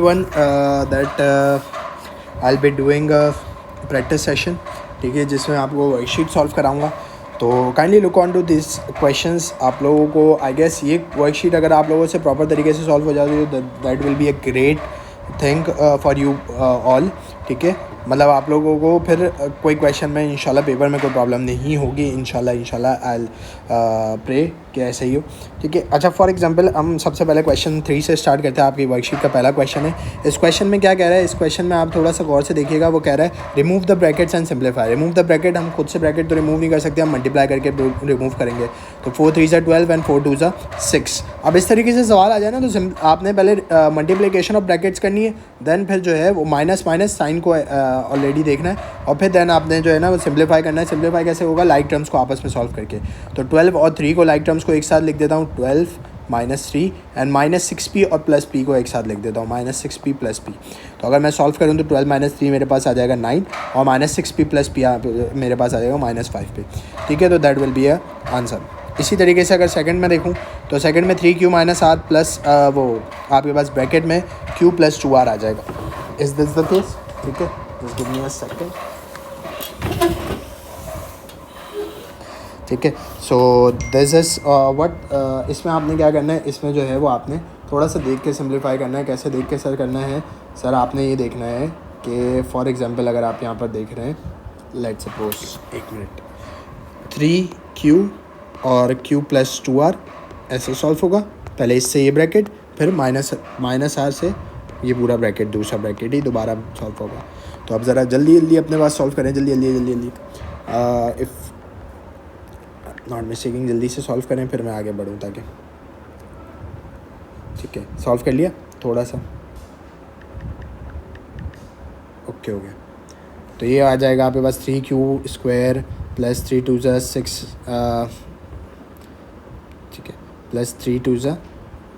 One that I'll be doing a practice session, ठीक है, जिसमें आपको वर्कशीट सॉल्व कराऊंगा. तो kindly look on to this questions. आप लोगों को आई गेस ये वर्कशीट अगर आप लोगों से प्रॉपर तरीके से सॉल्व हो जाती है तो that will be a great thing for you all. ठीक है, मतलब आप लोगों को फिर कोई क्वेश्चन में इंशाल्लाह पेपर में कोई प्रॉब्लम नहीं होगी. इंशाल्लाह आई प्रे कि ऐसे ही हो. ठीक है, अच्छा फॉर एग्जांपल हम सबसे पहले क्वेश्चन 3 से स्टार्ट करते हैं. आपकी वर्कशीट का पहला क्वेश्चन है. इस क्वेश्चन में क्या कह रहा है, इस क्वेश्चन में आप थोड़ा सा गौर से देखिएगा. वो कह रहा है remove the brackets and simplify. Remove the bracket, हम खुद से ब्रैकेट तो रिमूव नहीं कर सकते, हम मल्टीप्लाई करके रिमूव करेंगे. तो 4 3 12 एंड 4 2 6. अब इस तरीके से सवाल आ जाए ना तो आपने पहले मल्टीप्लिकेशन ऑफ ब्रैकेट्स करनी है, देन फिर जो है वो माइनस माइनस साइन को ऑलरेडी देखना है, और फिर देन आपने जो है ना वो सिंप्लीफाई करना है. सिंप्लीफाई कैसे होगा, लाइक टर्म्स को आपस में सॉल्व करके. तो 12 और 3 को लाइक टर्म्स को एक साथ लिख देता हूँ, 12 -3 एंड -6p और प्लस p को एक साथ लिख देता हूँ, -6p प्लस p. तो अगर मैं सॉल्व करूँ तो 12 - 3 मेरे पास आ जाएगा 9 और -6p प्लस p मेरे पास आ जाएगा -5p. ठीक है, तो that will be a answer. इसी तरीके से अगर सेकंड में देखूँ तो सेकंड में 3q - 7 प्लस वो आपके पास ब्रैकेट में q + 2r आ जाएगा. Is this the case? ठीक है, just give me a second. ठीक है, सो दिस इज़ व्हाट. इसमें आपने क्या करना है, इसमें जो है वो आपने थोड़ा सा देख के सिंप्लीफाई करना है. कैसे देख के सर करना है सर, आपने ये देखना है कि फॉर एग्जांपल अगर आप यहाँ पर देख रहे हैं, लेट्स सपोज 1 मिनट, 3q और q + 2r ऐसे सॉल्व होगा. पहले इससे ये ब्रैकेट, फिर माइनस r से ये पूरा ब्रैकेट, दूसरा ब्रैकेट ही दोबारा सॉल्व होगा. तो अब ज़रा जल्दी अपने पास सॉल्व करें, जल्दी. इफ़ नॉट मिस्टेकिंग, जल्दी से सॉल्व करें फिर मैं आगे बढ़ूँ ताकि. ठीक है, सॉल्व कर लिया थोड़ा सा. ओके हो गया. तो ये आ जाएगा आपके पास 3q² + 3 2 6. ठीक है, + 3 2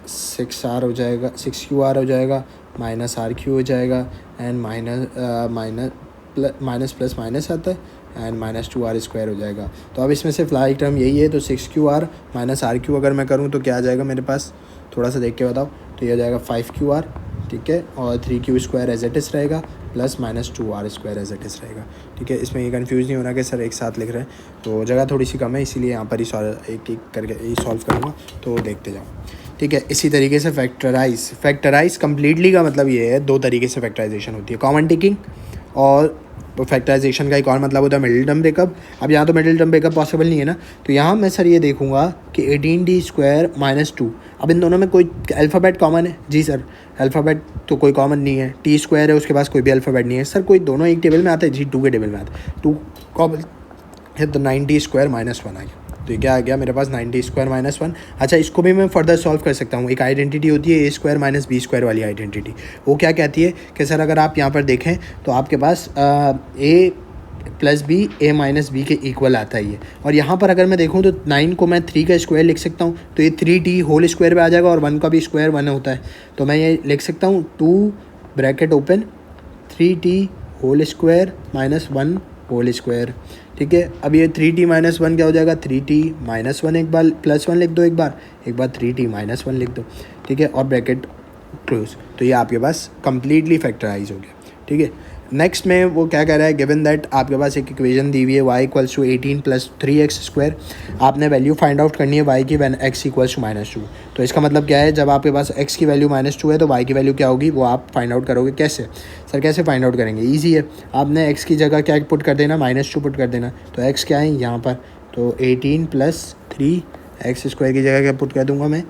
6r हो जाएगा, 6qr हो जाएगा, -rq हो जाएगा एंड माइनस प्लस माइनस आता है एंड -2r² हो जाएगा. तो अब इसमें से लाइक टर्म यही है. तो 6qr - rq अगर मैं करूँ तो क्या आ जाएगा मेरे पास, थोड़ा सा देख के बताओ. तो ये आ जाएगा 5qr. ठीक है, और 3q² एज इट इज़ रहेगा plus -2r² as it is रहेगा. ठीक है, इसमें ये कंफ्यूज नहीं होना कि सर एक साथ लिख रहे हैं, तो जगह थोड़ी सी कम है, इसीलिए यहाँ पर ही एक करके ही सॉल्व करूँगा. तो देखते जाओ. ठीक है, इसी तरीके से फैक्टराइज कम्प्लीटली का मतलब ये है, 2 तरीके से फैक्टराइजेशन होती है, कॉमन टिकिंग और फैक्टराइजेशन का एक और मतलब होता है मिडिल टर्म ब्रेकअप. अब यहाँ तो मिडिल टर्म ब्रेकअप पॉसिबल नहीं है ना, तो यहाँ मैं सर ये देखूँगा कि 18t² - 2. अब इन दोनों में कोई अल्फ़ाबेट कॉमन है? जी सर, अल्फ़ाबेट तो कोई कॉमन नहीं है. t² है, उसके पास कोई भी अल्फ़ाबेट नहीं है. सर कोई दोनों एक टेबल में आते हैं? जी 2 के टेबल में आते हैं, 2 कॉमन है, तो 9t² - 1 आ गया. तो ये क्या आ गया मेरे पास, 9t² - 1. अच्छा, इसको भी मैं फर्दर सॉल्व कर सकता हूँ. एक आइडेंटिटी होती है a² - b² वाली आइडेंटिटी. वो क्या कहती है कि सर अगर आप यहाँ पर देखें तो आपके पास a + b a - b के इक्वल आता है ये. और यहाँ पर अगर मैं देखूँ तो 9 को मैं 3 का स्क्वायर लिख सकता हूँ, तो ये 3t होल स्क्वायर पे आ जाएगा, और 1 का भी स्क्वायर 1 होता है. तो मैं ये लिख सकता हूँ 2 bracket open 3t whole square -1 whole square. ठीक है, अब ये 3t - 1 क्या हो जाएगा, 3t - 1. एक बार +1 लिख दो, एक बार 3t - 1 लिख दो. ठीक है, और ब्रैकेट क्लोज. तो ये आपके पास कम्प्लीटली फैक्टराइज हो गया. ठीक है, नेक्स्ट में वो क्या कह रहा है, गिवन दैट आपके पास एक इक्वेशन दी हुई है y = 18 + 3x². आपने वैल्यू फाइंड आउट करनी है y की व्हेन x = -2. तो इसका मतलब क्या है, जब आपके पास x की वैल्यू -2 है तो y की वैल्यू क्या होगी, वो आप फाइंड आउट करोगे. कैसे सर, कैसे फाइंड आउट करेंगे? ईजी है, आपने x की जगह क्या पुट कर देना, -2 पुट कर देना. तो x क्या है यहाँ पर, तो 18 + 3x² की जगह क्या पुट कर दूँगा मैं,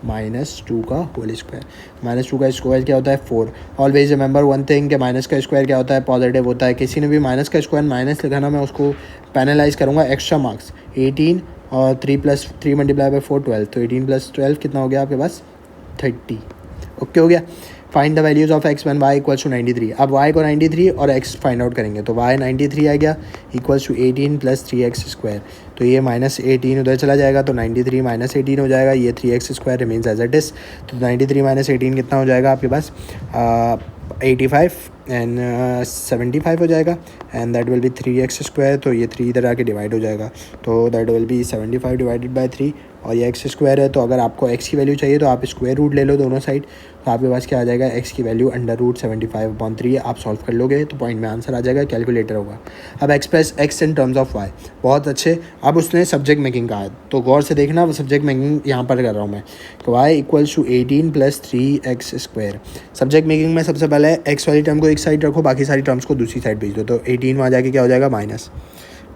-2 का होल स्क्वायर. -2 का स्क्वायर क्या होता है, 4. ऑलवेज रिमेंबर वन थिंग कि माइनस का स्क्वायर क्या होता है, पॉजिटिव होता है. किसी ने भी माइनस का स्क्वायर माइनस लिखा ना, मैं उसको पेनलाइज करूँगा, एक्स्ट्रा मार्क्स. 18 और 3 + 3 × 4 12. तो 18 + 12 कितना हो गया आपके पास, 30. ओके हो गया. Find the values of x when y = 93. अब y को 93 और x फाइंड आउट करेंगे, तो y 93 आ गया, = 18 + 3x². तो ये -18 उधर चला जाएगा, तो 93 - 18 हो जाएगा. ये 3x² remains as it is. तो 93 - 18 कितना हो जाएगा आपके पास, 85 एंड 75 हो जाएगा, and that will be 3x². तो ये 3 इधर आके डिवाइड हो जाएगा, तो दैट विल बी 75 / 3 और ये एक्स स्क्वायर है, तो अगर आपको एक्स की वैल्यू चाहिए तो आप स्क्वायर रूट ले लो दोनों साइड, तो आपके पास क्या आ जाएगा, एक्स की वैल्यू √75/3 आप सॉल्व कर लोगे तो पॉइंट में आंसर आ जाएगा, कैलकुलेटर होगा। अब express x in terms of y, बहुत अच्छे। अब उसने सब्जेक्ट मेकिंग कहा है तो गौर से देखना, वो सब्जेक्ट मेकिंग यहाँ पर कर रहा हूँ मैं, y equals to 18 + 3x²। Subject making में सबसे पहले एक्स वाली टर्म को एक साइड रखो, बाकी सारी टर्म्स को दूसरी साइड भेज दो, तो 18 वहाँ जाके क्या हो जाएगा, माइनस,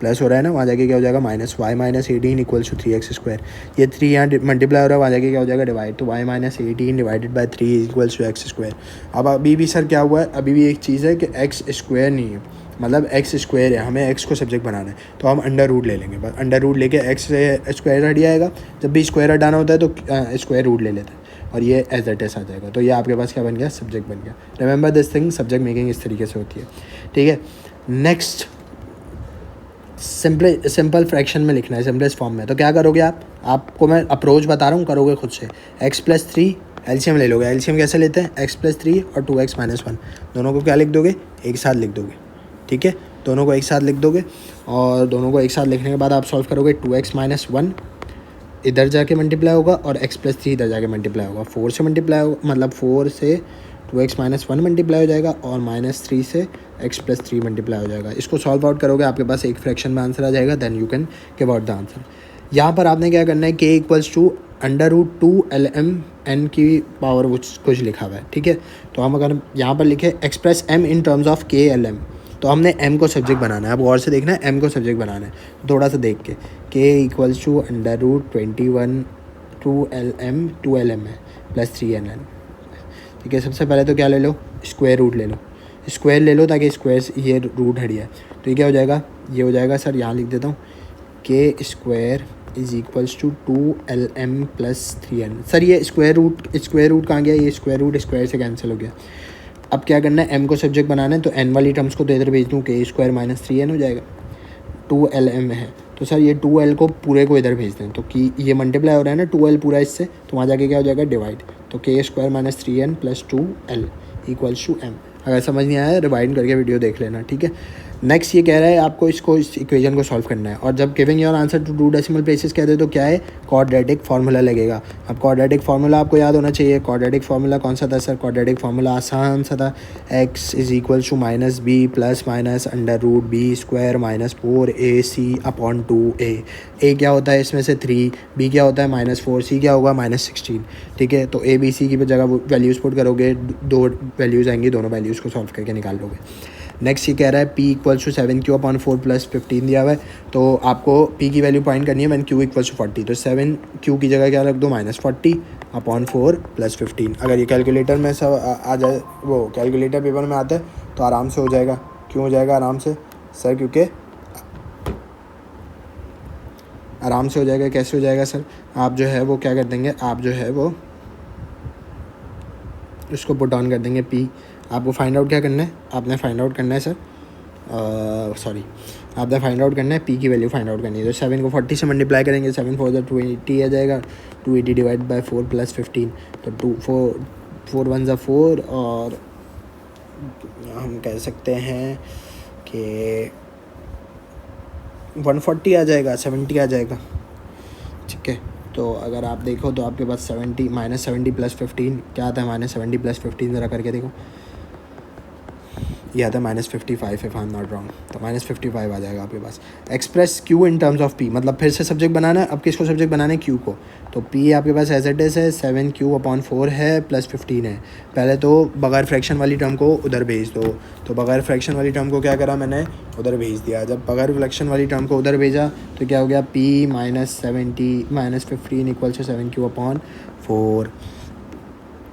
प्लस हो रहा है ना, वहाँ जाके क्या हो जाएगा, minus, y - 18 equals to 3x²। ये 3 यहाँ मल्टीप्लाई हो रहा है, वहाँ जाके क्या हो जाएगा, डिवाइड, तो y - 18 divided by 3 equals to x²। अब अभी भी सर क्या हुआ है, अभी भी एक चीज़ है कि x² नहीं है, मतलब x² है, हमें x को सब्जेक्ट बनाना है, तो हम अंडर रूट ले लेंगे, बस अंडर रूट लेके x से स्क्वायर हट जाएगा, जब भी स्क्वायर हटाना होता है तो स्क्वायर रूट ले लेते हैं, और ये एज इट इज आ जाएगा। तो ये आपके पास क्या बन गया, सब्जेक्ट बन गया। Remember this thing, subject making इस तरीके से होती है, ठीक है। नेक्स्ट, सिंपल फ्रैक्शन में लिखना है, सिंपलेस्ट फॉर्म में। तो क्या करोगे आप, आपको मैं अप्रोच बता रहा हूँ, करोगे खुद से। x + 3 एलसीएम ले लोगे, एलसीएम कैसे लेते हैं, x + 3 और 2x - 1, दोनों को क्या लिख दोगे, एक साथ लिख दोगे, ठीक है, दोनों को एक साथ लिख दोगे। और दोनों को एक साथ लिखने के बाद आप सॉल्व करोगे, 2x - 1 इधर जाके मल्टीप्लाई होगा और x + 3 इधर जाके मल्टीप्लाई होगा, 4 से मल्टीप्लाई होगा, मतलब 4 से 2x - 1 मल्टीप्लाई हो जाएगा और -3 से x + 3 मल्टीप्लाई हो जाएगा। इसको सॉल्व आउट करोगे, आपके पास एक फ्रैक्शन में आंसर आ जाएगा, then you can give out the answer. यहाँ पर आपने क्या करना है, k equals to √2lm n की पावर कुछ लिखा हुआ है, ठीक है। तो हम अगर यहाँ पर लिखे express m in terms of KLM, तो हमने m को सब्जेक्ट बनाना है। अब गौर से देखना है, m को सब्जेक्ट बनाना है, थोड़ा सा देख के, k इक्वल्स टू √21 2lm है प्लस 3nn, ठीक है। सबसे पहले तो क्या ले लो, स्क्वायर रूट ले लो, स्क्वायर ले लो ताकि स्क्वायर ये रूट हट जाए, तो ये क्या हो जाएगा, ये हो जाएगा सर, यहाँ लिख देता हूँ, k² = 2lm + 3n। सर ये स्क्वायर रूट कहाँ गया, ये स्क्वायर रूट स्क्वायर से कैंसिल हो गया। अब क्या करना है, m को सब्जेक्ट बनाना है, तो n वाली टर्म्स को तो इधर भेज दूँ, k² - 3n हो जाएगा, 2lm है, तो सर ये 2l को पूरे को इधर भेज दें, तो कि ये मल्टीप्लाई हो रहा है ना 2l पूरा इससे, तो वहाँ जाके क्या हो जाएगा, डिवाइड, तो k² - 3n + 2l equals to m। अगर समझ नहीं आया रिवाइंड करके वीडियो देख लेना, ठीक है। नेक्स्ट ये कह रहा है आपको इस इक्वेशन को सॉल्व करना है, और जब giving your answer to 2 decimal places कहते हैं तो क्या है, क्वाड्रेटिक फार्मूला लगेगा। अब क्वाड्रेटिक फार्मूला आपको याद होना चाहिए। क्वाड्रेटिक फार्मूला कौन सा था सर, क्वाड्रेटिक फार्मूला आसान सा था, x = -b + √b² - 4ac/2a। a क्या होता है इसमें से 3, b क्या होता है -4, c क्या होगा -16, ठीक है। तो a b c की जगह वैल्यूज़ पुट करोगे, 2 वैल्यूज़ आएंगी, दोनों वैल्यूज़ को सॉल्व करके निकाल लोगे। नेक्स्ट ये कह रहा है p = 7q/4 + 15 दिया हुआ है, तो आपको p की वैल्यू फाइंड करनी है व्हेन q = 40, तो 7q की जगह क्या रख दो, -40/4 + 15। अगर ये कैलकुलेटर में सब आ जाए, वो कैलकुलेटर पेपर में आता है तो आराम से हो जाएगा। क्यों हो जाएगा आराम से सर, क्योंकि आराम से हो जाएगा। कैसे हो जाएगा सर, आप जो है वो क्या कर देंगे, आप जो है वो उसको पुट ऑन कर देंगे p। आपको फाइंड आउट क्या करना है, आपने फाइंड आउट करना है सर, आपने फाइंड आउट करना है p की वैल्यू फाइंड आउट करनी है। तो 7 को 40 से मल्टीप्लाई करेंगे, 7 4 280 आ जाएगा, 280 डिवाइड बाई 4 + 15, तो 4 1 = 4, और हम कह सकते हैं कि 140 आ जाएगा, 70 आ जाएगा, ठीक है। तो अगर आप देखो तो आपके पास 70 -70 + 15 क्या आता है, -70 + 15 ज़रा करके देखो, ये आता है -55 if I am not wrong, तो -55 आ जाएगा आपके पास। Express q in terms of p, मतलब फिर से सब्जेक्ट बनाना है। अब किसको सब्जेक्ट बनाना है, q को, तो p आपके पास एज इट इज़ है, 7q/4 है + 15 है। पहले तो बगैर फ्रैक्शन वाली टर्म को उधर भेज दो, तो बगैर फ्रैक्शन वाली टर्म को क्या करा मैंने, उधर भेज दिया। जब बगैर फ्रैक्शन वाली टर्म को उधर भेजा तो क्या हो गया, p - 70 - 15 = 7q/4।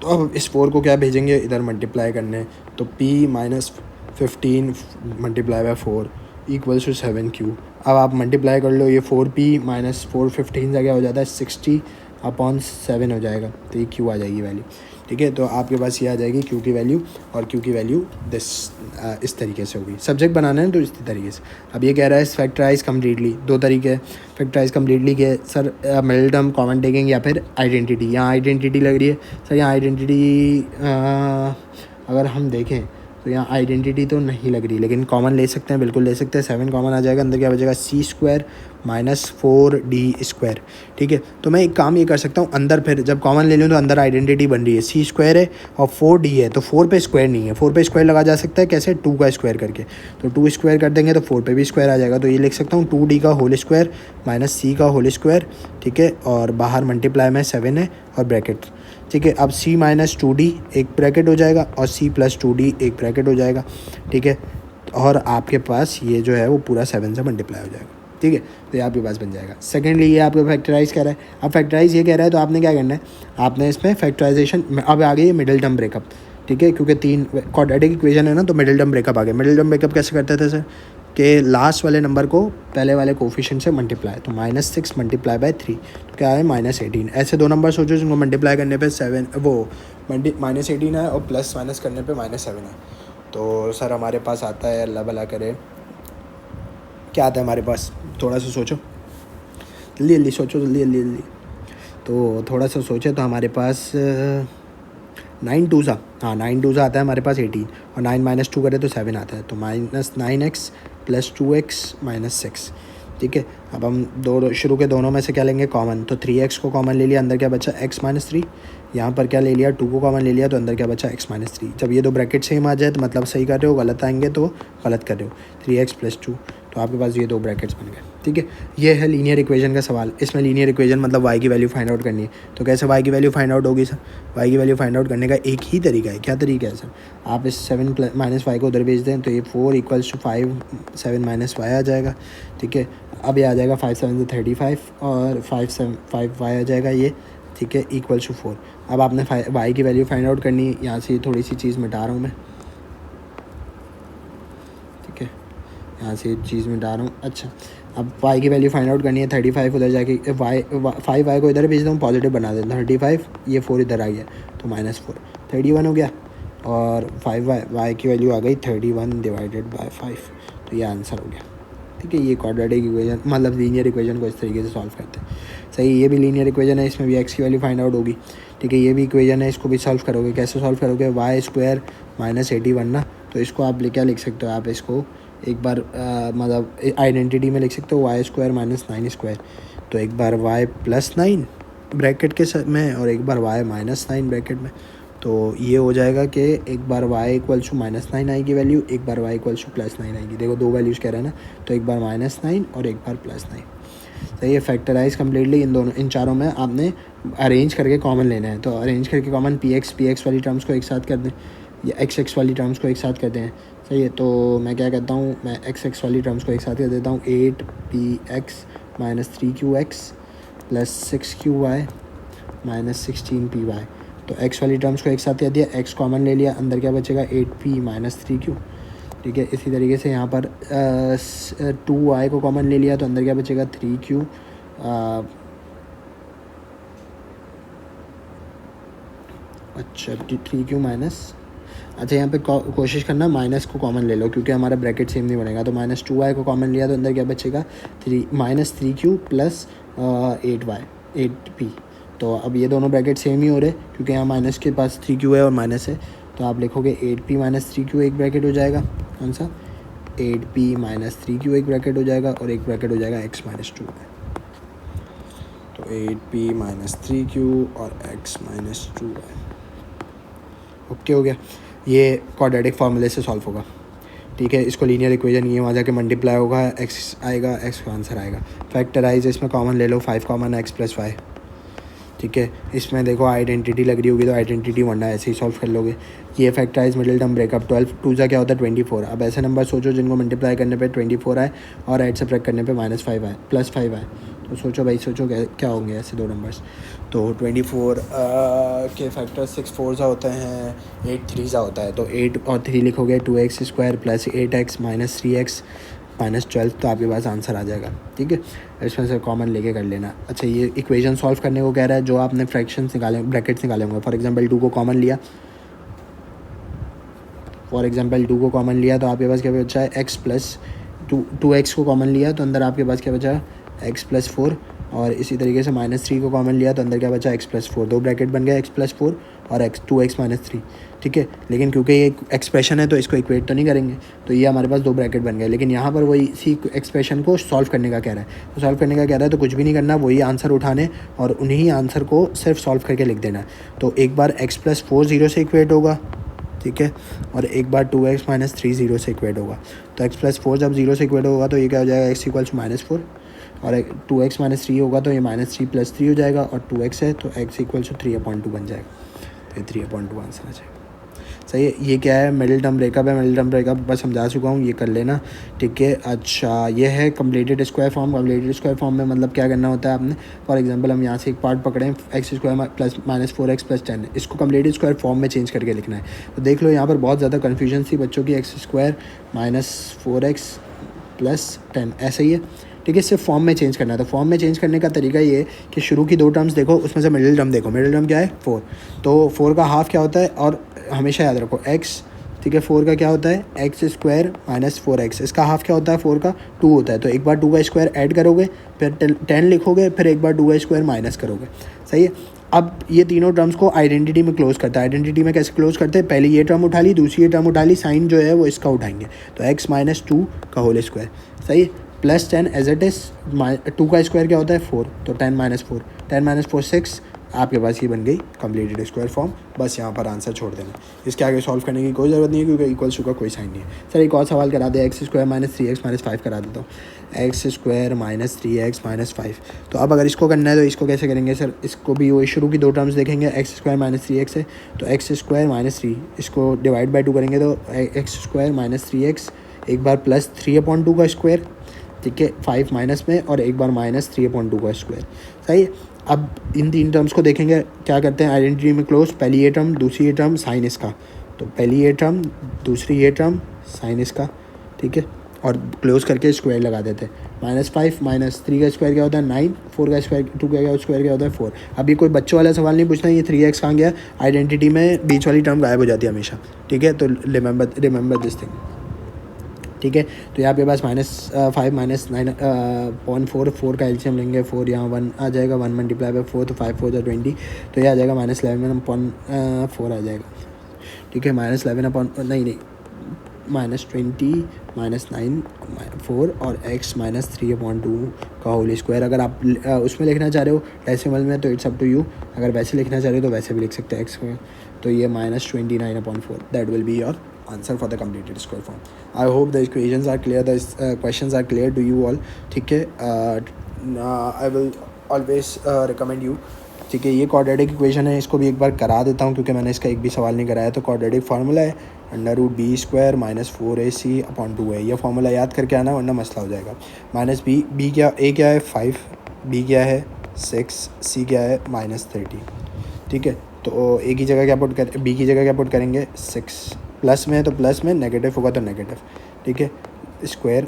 तो अब इस 4 को क्या भेजेंगे, इधर मल्टीप्लाई करने, तो p - 15 × 4 = 7q। अब आप मल्टीप्लाई कर लो, ये 4p - 4 15 का क्या हो जाता है, 60/7 हो जाएगा, तो ये q आ जाएगी वैल्यू, ठीक है। तो आपके पास ये आ जाएगी q की वैल्यू, और q की वैल्यू इस तरीके से होगी। सब्जेक्ट बनाना है तो इस तरीके से। अब ये कह रहा है फैक्टराइज कम्प्लीटली, 2 तरीके फैक्टराइज कम्प्लीटली के sir, middle term common taking या फिर आइडेंटिटी। यहाँ आइडेंटिटी लग रही है सर, यहाँ आइडेंटिटी अगर हम देखें तो यहाँ आइडेंटिटी तो नहीं लग रही, लेकिन कॉमन ले सकते हैं, बिल्कुल ले सकते हैं। 7 कॉमन आ जाएगा, अंदर क्या बचेगा c² माइनस 4d²। ठीक है, तो मैं एक काम ये कर सकता हूँ, अंदर फिर जब कॉमन ले लूँ तो अंदर आइडेंटिटी बन रही है, c² है और 4d है, तो 4 पे स्क्वायर नहीं है। 4 पे स्क्वायर लगा जा सकता है कैसे, 2 का स्क्वायर करके, तो 2 स्क्वायर कर देंगे तो 4 पे भी स्क्वायर आ जाएगा। तो ये लिख सकता हूँ 2d का होल स्क्वायर माइनस c का होल स्क्वायर। ठीक है, और बाहर मल्टीप्लाई में 7 है और ब्रैकेट। ठीक है, अब c माइनस 2d एक ब्रैकेट हो जाएगा और c प्लस 2d एक ब्रैकेट हो जाएगा। ठीक है, और आपके पास ये जो है वो पूरा 7 से मल्टीप्लाई हो जाएगा। ठीक है, तो ये आपके पास बन जाएगा। सेकेंडली ये आपको फैक्टराइज कर रहा है। अब फैक्टराइज ये कह रहा है तो आपने क्या करना है, आपने इसमें फैक्टराइजेशन, अब आ गई मिडिल टर्म ब्रेकअप। ठीक है, क्योंकि 3 क्वाड्रेटिक इक्वेशन है ना, तो मिडिल टर्म ब्रेकअप आ गया। मिडिल टर्म ब्रेकअप कैसे करते थे सर, कि लास्ट वाले नंबर को पहले वाले कोफिशिएंट से मल्टीप्लाई, तो -6 मल्टीप्लाई बाय 3 तो क्या है -18। ऐसे दो नंबर सोचो जिनको मल्टीप्लाई करने पे 7 वो -18 है और प्लस माइनस करने पे -7 है। तो सर हमारे पास आता है, अल्लाह भला करे, क्या आता है हमारे पास, थोड़ा सा सोचो, जल्दी जल्दी सोचो, जल्दी। तो थोड़ा सा सोचे तो हमारे पास 9 2 सा, हाँ 9 2 सा आता है हमारे पास 18, और 9 माइनस 2 करे तो 7 आता है, तो -9x प्लस 2x माइनस 6। ठीक है, अब हम शुरू के दोनों में से क्या लेंगे, कॉमन, तो 3x को कॉमन ले लिया, अंदर क्या बचा x माइनस 3। यहाँ पर क्या ले लिया, 2 को कॉमन ले लिया, तो अंदर क्या बचा x माइनस 3। जब ये दो ब्रैकेट सेम आ जाए तो मतलब सही कर रहे हो, गलत आएंगे तो गलत कर रहे हो। 3x प्लस 2, तो आपके पास ये दो ब्रैकेट्स बन गए। ठीक है, ये है लीनियर इक्वेशन का सवाल। इसमें लीनियर इक्वेशन मतलब y की वैल्यू फाइंड आउट करनी है। तो कैसे y की वैल्यू फाइंड आउट होगी सर, y की वैल्यू फाइंड आउट करने का एक ही तरीका है। क्या तरीका है सर, आप इस 7 माइनस वाई को उधर भेज दें तो ये 4 इक्वल्स टू 5 7 माइनस वाई आ जाएगा। ठीक है, अब ये आ जाएगा 5 7 35 और 5 वाई आ जाएगा ये। ठीक है, इक्वल्स टू 4। अब आपने y की वैल्यू फाइंड आउट करनी है। यहाँ से थोड़ी सी चीज़ मिटा रहा हूँ मैं, ठीक है, यहाँ से चीज़ मिटा रहा हूँ। अच्छा, अब y की वैल्यू फाइंड आउट करनी है। 35 उधर जाके 5y को इधर भेज दूँ, पॉजिटिव बना देता हूँ। 35, ये 4 इधर आ गया तो -4, 31 हो गया, और 5y की वैल्यू आ गई 31 डिवाइडेड बाय 5, तो ये आंसर हो गया। ठीक है, ये क्वाड्रेटिक इक्वेशन मतलब लीनियर इक्वेशन को इस तरीके से सॉल्व करते हैं। सही, ये भी लीनियर इक्वेशन है, इसमें भी x की वैल्यू फाइंड आउट होगी। ठीक है, ये भी इक्वेशन है, इसको भी सॉल्व करोगे। कैसे सॉल्व करोगे, y² माइनस 81 ना, तो इसको आप क्या लिख सकते हो, आप इसको एक बार मतलब आइडेंटिटी में लिख सकते हो y² माइनस 9²। तो एक बार y प्लस 9 ब्रैकेट के में और एक बार y माइनस 9 ब्रैकेट में। तो ये हो जाएगा कि एक बार y इक्वल्स टू -9 आएगी वैल्यू, एक बार y इक्वल्स टू +9 आएगी। देखो दो वैल्यूज़ कह रहे हैं ना, तो एक बार -9 और एक बार +9। तो ये फैक्टराइज कम्प्लीटली इन चारों में आपने अरेंज करके कॉमन लेना है। तो अरेंज करके कॉमन px वाली टर्म्स को एक साथ कर दें, या x वाली टर्म्स को एक साथ कर दें। सही है, तो मैं क्या करता हूँ, मैं x वाली टर्म्स को एक साथ कर देता हूँ। 8px minus 3qx plus 6qy minus 16py। तो x वाली टर्म्स को एक साथ कर दिया, x कॉमन ले लिया, अंदर क्या बचेगा 8p माइनस 3q। ठीक है, इसी तरीके से यहाँ पर 2y को कॉमन ले लिया, तो अंदर क्या बचेगा 3q अच्छा 3q माइनस, अच्छा यहाँ पे कोशिश करना माइनस को कॉमन ले लो, क्योंकि हमारा ब्रैकेट सेम नहीं बनेगा। तो -2y को कॉमन लिया, तो अंदर क्या बचेगा -3q प्लस 8p। तो अब ये दोनों ब्रैकेट सेम ही हो रहे, क्योंकि यहाँ माइनस के पास 3q है और माइनस है। तो आप लिखोगे 8p माइनस 3q एक ब्रैकेट हो जाएगा, कौन सा 8p माइनस 3q एक ब्रैकेट हो जाएगा, और एक ब्रैकेट हो जाएगा x माइनस 2। तो 8p माइनस 3q और x माइनस 2। ओके, हो गया। ये क्वाड्रेटिक फार्मूले से सॉल्व होगा। ठीक है, इसको लीनियर इक्वेशन ये वहाँ जाके मल्टीप्लाई होगा, x आएगा, x का आंसर आएगा। फैक्टराइज इसमें कॉमन ले लो, 5 कॉमन x प्लस y। ठीक है, इसमें देखो आइडेंटिटी लग रही होगी, तो आइडेंटिटी वरना ऐसे ही सॉल्व कर लोगे। ये फैक्टराइज मिडिल टर्म ब्रेकअप 12 2 क्या होता है 24। अब ऐसे नंबर सोचो जिनको मल्टीप्लाई करने पे 24 आए और ऐड सब्ट्रैक्ट करने पे -5 आए, +5 आए। तो सोचो भाई, सोचो क्या होंगे ऐसे दो नंबर्स। तो 24 के फैक्टर 6 4 होते हैं, 8 3 होता है। तो 8 और 3 लिखोगे 2x² plus 8x minus 3x minus 12, तो आपके पास आंसर आ जाएगा। ठीक है, इसमें से कॉमन लेके कर लेना। अच्छा, ये इक्वेशन सॉल्व करने को कह रहा है, जो आपने फ्रैक्शंस निकाले, ब्रैकेट्स निकाले होंगे। फॉर एग्जांपल 2 को कॉमन लिया, तो आपके पास क्या बचा है x प्लस 2x को कॉमन लिया, तो अंदर आपके पास क्या बचा x प्लस 4, और इसी तरीके से -3 को कॉमन लिया, तो अंदर क्या बचा x प्लस 4। दो ब्रैकेट बन गया x प्लस 4 और एक्स 2x माइनस 3, ठीक है। लेकिन क्योंकि ये एक्सप्रेशन है तो इसको इक्वेट तो नहीं करेंगे, तो ये हमारे पास 2 ब्रैकेट बन गए। लेकिन यहाँ पर वही इसी एक्सप्रेशन को सॉल्व करने का कह रहा है, तो सॉल्व करने का कह रहा है तो कुछ भी नहीं करना, वही आंसर उठाने और उन्हीं आंसर को सिर्फ सॉल्व करके लिख देना है। तो एक बार x+4 0 से इक्वेट होगा, ठीक है, और एक बार 2x माइनस 3 0 से इक्वेट होगा। तो x+4 जब 0 से इक्वेट होगा तो ये क्या हो जाएगा, x = -4, और 2x माइनस 3 होगा तो ये -3 + 3 हो जाएगा, और 2x है तो x = 3/2 बन जाएगा। तो ये 3/2 आंसर आ जाएगा। सही है। ये क्या है, मिडिल टर्म ब्रेकअप है। मिडिल टर्म ब्रेकअप बस समझा चुका हूँ, ये कर लेना, ठीक है। अच्छा, ये है completed square form. Completed square form में मतलब क्या करना होता है आपने, फॉर एग्जांपल हम यहाँ से एक पार्ट पकड़ें x² + -4x + 10, इसको कंप्लीटेड स्क्वायर फॉर्म में चेंज करके लिखना है। तो देख लो यहाँ पर बहुत ज़्यादा कन्फ्यूजन थी बच्चों की, x² - 4x + 10 ऐसा ही है, ठीक है। सिर्फ फॉर्म में चेंज करना है। तो फॉर्म में चेंज करने का तरीका ये है कि शुरू की 2 टर्म्स देखो, उसमें से मिडिल टर्म देखो। मिडिल टर्म क्या है, 4, तो 4 का हाफ क्या होता है, और हमेशा याद रखो x, ठीक है, 4 का क्या होता है, x² - 4x, इसका हाफ क्या होता है 4 का, 2 होता है। तो एक बार 2 का स्क्वायर ऐड करोगे, फिर 10 लिखोगे, फिर एक बार 2 का स्क्वायर माइनस करोगे, सही है। अब ये तीनों टर्म्स को आइडेंटिटी में क्लोज करता है। आइडेंटिटी में कैसे क्लोज करते हैं, पहले ये टर्म उठा ली, दूसरी ये टर्म उठा ली, साइन जो है वो इसका उठाएंगे, तो x - 2 का होल स्क्वायर, सही है, +10 एज इट इज़। 2 का स्क्वायर क्या होता है 4, तो 10 - 4, 10 - 4 6, आपके पास ये बन गई कंप्लीटेड स्क्वायर फॉर्म। बस यहाँ पर आंसर छोड़ देना, इसके आगे सॉल्व करने की कोई ज़रूरत नहीं है क्योंकि इक्वल्स टू का कोई साइन नहीं है। सर एक और सवाल करा दे, x² - 3x - 5 करा देता हूँ, x² - 3x - 5। तो अब अगर इसको करना है तो इसको कैसे करेंगे सर, इसको भी वही शुरू की 2 टर्म्स देखेंगे, x² - 3x है तो x² - 3, इसको डिवाइड बाई 2 करेंगे तो x² - 3x, एक बार +3/2 का स्क्वायर, ठीक है, 5 माइनस में, और एक बार -3/2 का स्क्वायर, सही है। अब इन 3 टर्म्स को देखेंगे, क्या करते हैं आइडेंटिटी में क्लोज, पहली ये टर्म, दूसरी ये टर्म, साइन इसका, तो पहली ये टर्म, दूसरी ये टर्म, साइन इसका, ठीक है, और क्लोज करके स्क्वायर लगा देते हैं। -5 - 3 का स्क्वायर क्या होता है 9, 4 का स्क्वायर 2 का स्क्वायर क्या होता है 4। अब ये कोई बच्चों वाला सवाल नहीं पूछना, ये 3x कहाँ गया, आइडेंटिटी में बीच वाली टर्म गायब हो जाती है हमेशा, ठीक है। तो रिमेंबर दिस थिंग, ठीक है। तो यहाँ पे पास -5 - 9.4, 4 का एलसीएम लेंगे, 4 यहाँ 1 आ जाएगा, 1 × 4 तो 5 × 4 = 20, तो ये आ जाएगा -11/4 आ जाएगा, ठीक है। -11 नहीं -20 -9 4 और x -3/2 का होल स्क्वायर। अगर आप उसमें लिखना चाह रहे हो डेसिमल में तो इट्स अप टू यू, अगर वैसे लिखना चाह रहे हो तो वैसे भी लिख सकते हैं x में, तो ये -29/4, that will be your answer for the completed square form. I hope the equations are clear, the questions are clear to you all, ठीक है। I will always recommend you, ठीक है। ये quadratic equation है, इसको भी एक बार करा देता हूँ क्योंकि मैंने इसका एक भी सवाल नहीं कराया। तो quadratic फार्मूला है √b² - 4ac/2 है। यह फार्मूला याद करके आना वरना मसला हो जाएगा। -b क्या, a क्या है 5, b क्या है 6, c क्या है -30, ठीक है। तो a की जगह क्या पुट कर, b की जगह क्या पुट करेंगे 6, प्लस में है तो प्लस में, नेगेटिव होगा तो नेगेटिव, ठीक है। स्क्वायर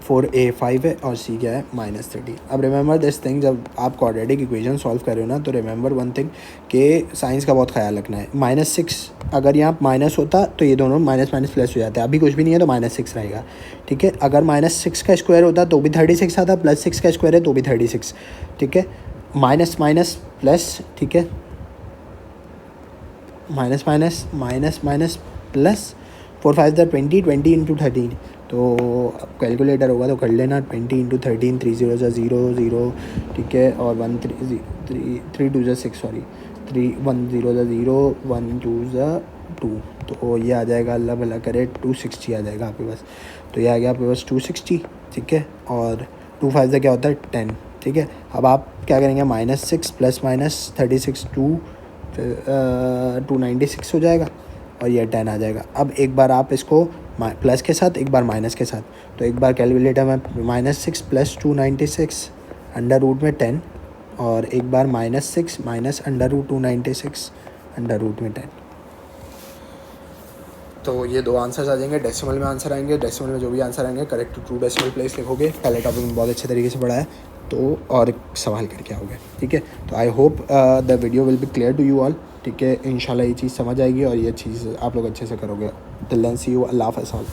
4a 5 है और c क्या है -30। अब रिमेंबर दिस थिंग, जब आप क्वाड्रेटिक इक्वेशन सॉल्व कर रहे हो ना तो रिमेंबर वन थिंग कि साइंस का बहुत ख्याल रखना है। -6 अगर यहाँ माइनस होता तो ये दोनों माइनस प्लस हो जाते हैं, अभी कुछ भी नहीं है तो -6 रहेगा, ठीक है। अगर -6 का स्क्वायर होता तो भी 36 आता, +6 का स्क्वायर है तो भी 36, ठीक है। माइनस प्लस, ठीक है, माइनस प्लस 4 5 20 × 13, तो कैलकुलेटर होगा तो कर लेना, 20 × 13, 3 0 0 0, ठीक है, और 1 3 2 6, सॉरी 3 1 0 0, 1 2 2, तो ये आ जाएगा, अल्लाह भला करे 260 आ जाएगा आपके पास। तो ये आ गया आपके पास 260, ठीक है, और 2 5 क्या होता है 10, ठीक है। अब आप क्या करेंगे -6 प्लस -36 296 हो जाएगा और ये 10 आ जाएगा। अब एक बार आप इसको प्लस के साथ, एक बार माइनस के साथ, तो एक बार कैलकुलेटर में -6 प्लस 296 √ में 10, और एक बार -6 माइनस √296 √में 10। तो ये 2 आंसर्स आ जाएंगे, डेसिमल में आंसर आएंगे, डेसिमल में जो भी आंसर आएंगे करेक्ट टू डेसिमल प्लेस लिखोगे। पहले टॉपिक में बहुत अच्छे तरीके से पढ़ा है तो और सवाल करके आओगे, ठीक है। तो I hope the video will be clear to you all, ठीक है। इंशाल्लाह ये चीज़ समझ आएगी और ये चीज़ आप लोग अच्छे से करोगे। टिल देन सी यू, अल्लाह हाफ़िज़ ऑल।